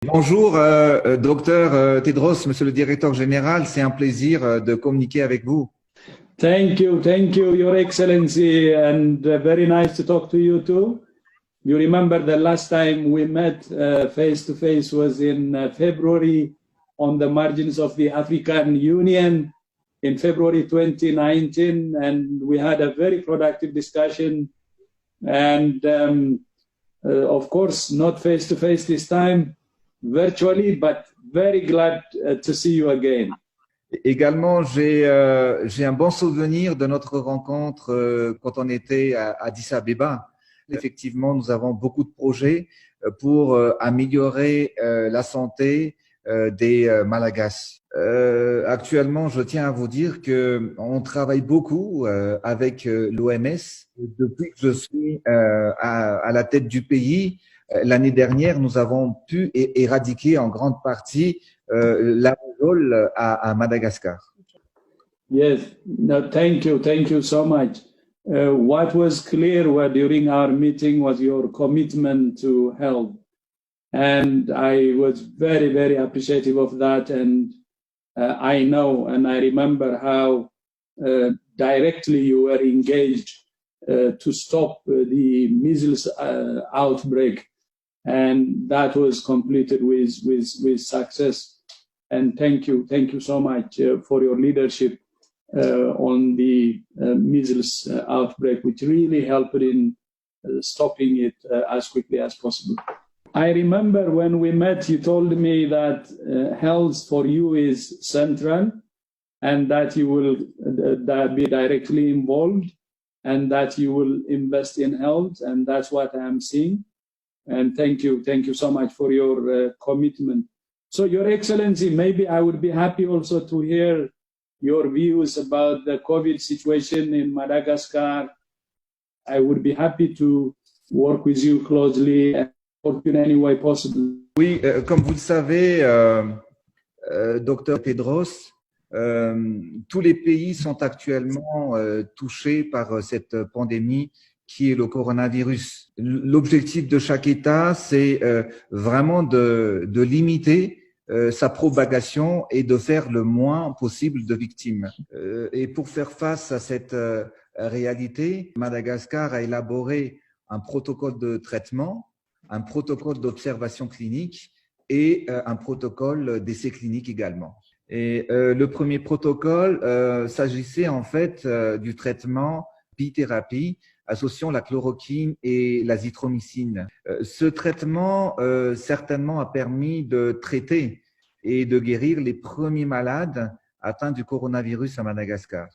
Bonjour, docteur Tedros, monsieur le directeur général, c'est un plaisir de communiquer avec vous. Thank you, Your Excellency, and very nice to talk to you too. You remember the last time we met face to face was in February on the margins of the African Union in February 2019, and we had a very productive discussion. And of course, not face to face this time, virtually, but very glad to see you again. Également, j'ai un bon souvenir de notre rencontre quand on était à Addis Abeba. Effectivement, nous avons beaucoup de projets pour améliorer la santé des Malagasy. Actuellement, je tiens à vous dire que on travaille beaucoup avec l'OMS. Depuis que je suis à la tête du pays, l'année dernière, nous avons pu éradiquer en grande partie la rougeole à Madagascar. Yes, no, thank you so much. What was clear during our meeting was your commitment to health. And I was very, very appreciative of that. And I know and I remember how directly you were engaged to stop the measles outbreak. And that was completed with success. And thank you so much for your leadership on the measles outbreak, which really helped in stopping it as quickly as possible. I remember when we met, you told me that health for you is central and that you will be directly involved and that you will invest in health, and that's what I am seeing. And thank you so much for your commitment. So, Your Excellency, maybe I would be happy also to hear your views about the COVID situation in Madagascar. I would be happy to work with you closely and work in any way possible. Oui, comme vous le savez, docteur Tedros, tous les pays sont actuellement touchés par cette pandémie qui est le coronavirus. L'objectif de chaque État, c'est vraiment de limiter sa propagation et de faire le moins possible de victimes. Et pour faire face à cette réalité, Madagascar a élaboré un protocole de traitement, un protocole d'observation clinique et un protocole d'essai clinique également. Et le premier protocole s'agissait en fait du traitement bithérapie associant la chloroquine et l'azithromycine. Ce traitement certainement a permis de traiter et de guérir les premiers malades atteints du coronavirus à Madagascar.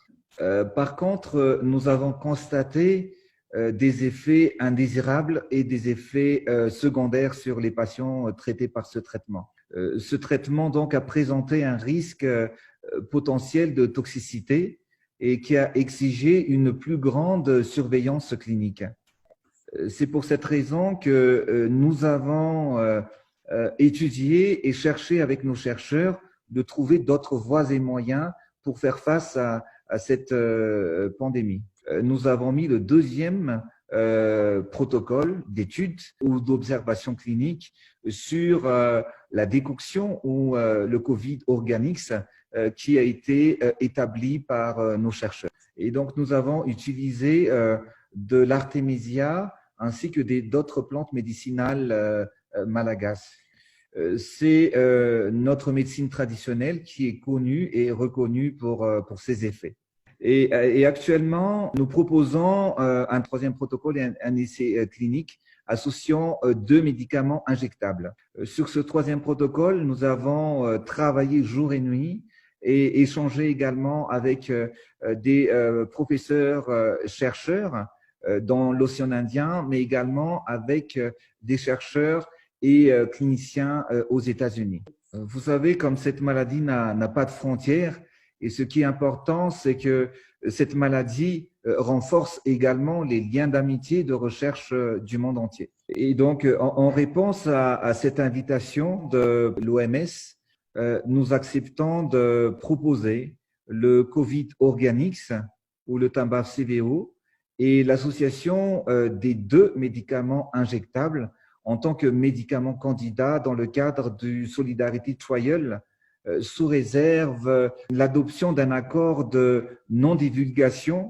Par contre, nous avons constaté des effets indésirables et des effets secondaires sur les patients traités par ce traitement. Ce traitement donc a présenté un risque potentiel de toxicité et qui a exigé une plus grande surveillance clinique. C'est pour cette raison que nous avons étudié et cherché avec nos chercheurs de trouver d'autres voies et moyens pour faire face à cette pandémie. Nous avons mis le deuxième protocole d'étude ou d'observation clinique sur la décoction ou le Covid Organics qui a été établi par nos chercheurs. Et donc, nous avons utilisé de l'artémisia ainsi que d'autres plantes médicinales malagasy. C'est notre médecine traditionnelle qui est connue et reconnue pour ses effets. Et actuellement, nous proposons un troisième protocole et un essai clinique associant deux médicaments injectables. Sur ce troisième protocole, nous avons travaillé jour et nuit et échangé également avec des professeurs chercheurs dans l'océan Indien, mais également avec des chercheurs et cliniciens aux États-Unis. Vous savez, comme cette maladie n'a pas de frontières, et ce qui est important, c'est que cette maladie renforce également les liens d'amitié, de recherche du monde entier. Et donc, en réponse à cette invitation de l'OMS, nous acceptons de proposer le Covid Organics ou le Tamba-CVO et l'association des deux médicaments injectables en tant que médicament candidat dans le cadre du Solidarity Trial, sous réserve l'adoption d'un accord de non-divulgation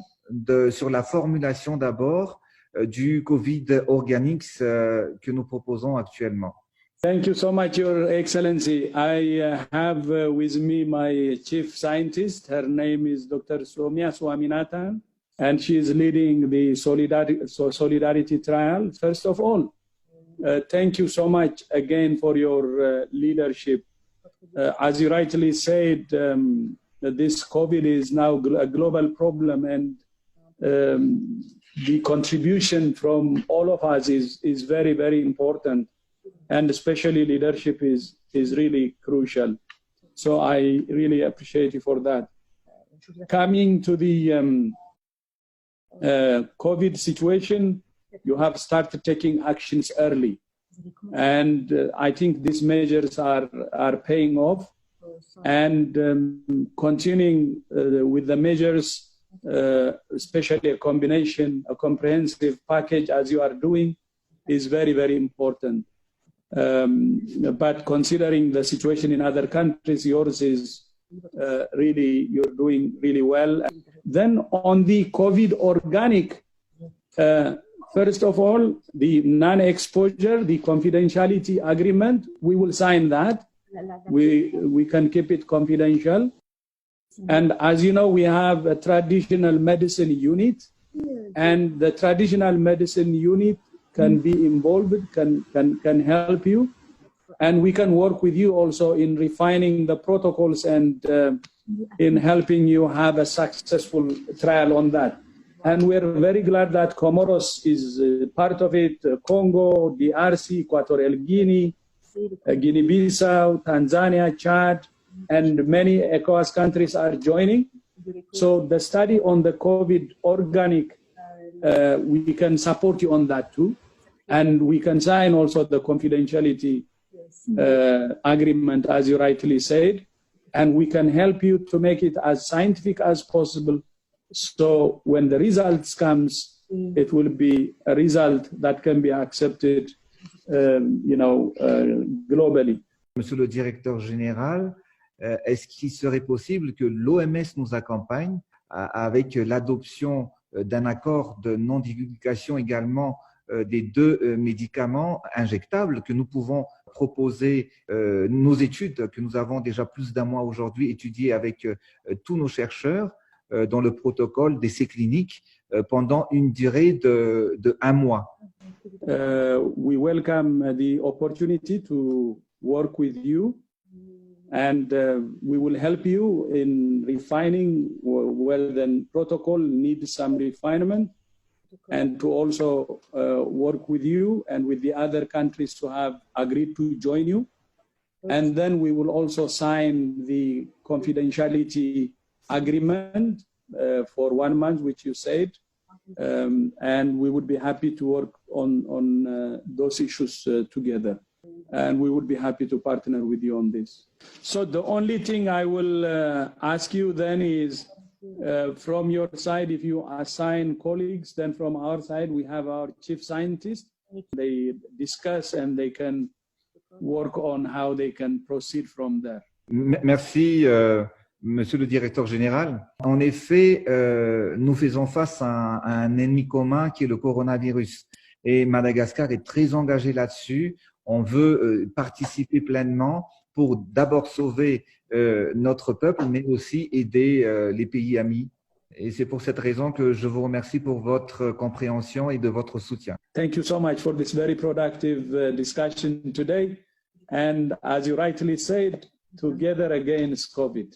sur la formulation d'abord du COVID Organics que nous proposons actuellement. Thank you so much, Your Excellency. I have with me my chief scientist. Her name is Dr. Soumya Swaminathan, and she is leading the Solidarity Trial. First of all, thank you so much again for your leadership. As you rightly said, this COVID is now a global problem, and the contribution from all of us is very, very important. And especially leadership is really crucial. So I really appreciate you for that. Coming to the COVID situation, you have started taking actions early. And I think these measures are paying off. And continuing with the measures, especially a comprehensive package as you are doing, is very, very important. But considering the situation in other countries, yours is you're doing really well. Then on the COVID organic, first of all, the non-exposure, the confidentiality agreement, we will sign that. We can keep it confidential. And as you know, we have a traditional medicine unit, and the traditional medicine unit can be involved, can help you, and we can work with you also in refining the protocols and in helping you have a successful trial on that. And we're very glad that Comoros is part of it, Congo, DRC, Equatorial Guinea, Guinea-Bissau, Tanzania, Chad, and many ECOWAS countries are joining. So the study on the COVID organic, we can support you on that too. And we can sign also the confidentiality agreement, as you rightly said, and we can help you to make it as scientific as possible. So when the results comes, it will be a result that can be accepted, globally. Monsieur le directeur général, est-ce qu'il serait possible que l'OMS nous accompagne avec l'adoption d'un accord de non-divulgation également des deux médicaments injectables que nous pouvons proposer, nos études que nous avons déjà plus d'un mois aujourd'hui étudiées avec tous nos chercheurs dans le protocole d'essais cliniques pendant une durée de 1 mois. We welcome the opportunity to work with you, and we will help you in refining where the protocol needs some refinement, and to also work with you and with the other countries to have agreed to join you. And then we will also sign the confidentiality agreement for 1 month, which you said, and we would be happy to work on those issues together. And we would be happy to partner with you on this. So the only thing I will ask you then is, from your side, if you assign colleagues, then from our side, we have our chief scientist. They discuss and they can work on how they can proceed from there. Merci, Monsieur le directeur général. En effet, nous faisons face à un ennemi commun qui est le coronavirus. Et Madagascar est très engagé là-dessus. On veut participer pleinement pour d'abord sauver notre peuple, mais aussi aider les pays amis. Et c'est pour cette raison que je vous remercie pour votre compréhension et de votre soutien. Thank you so much for this very productive discussion today. And as you rightly said, together against COVID.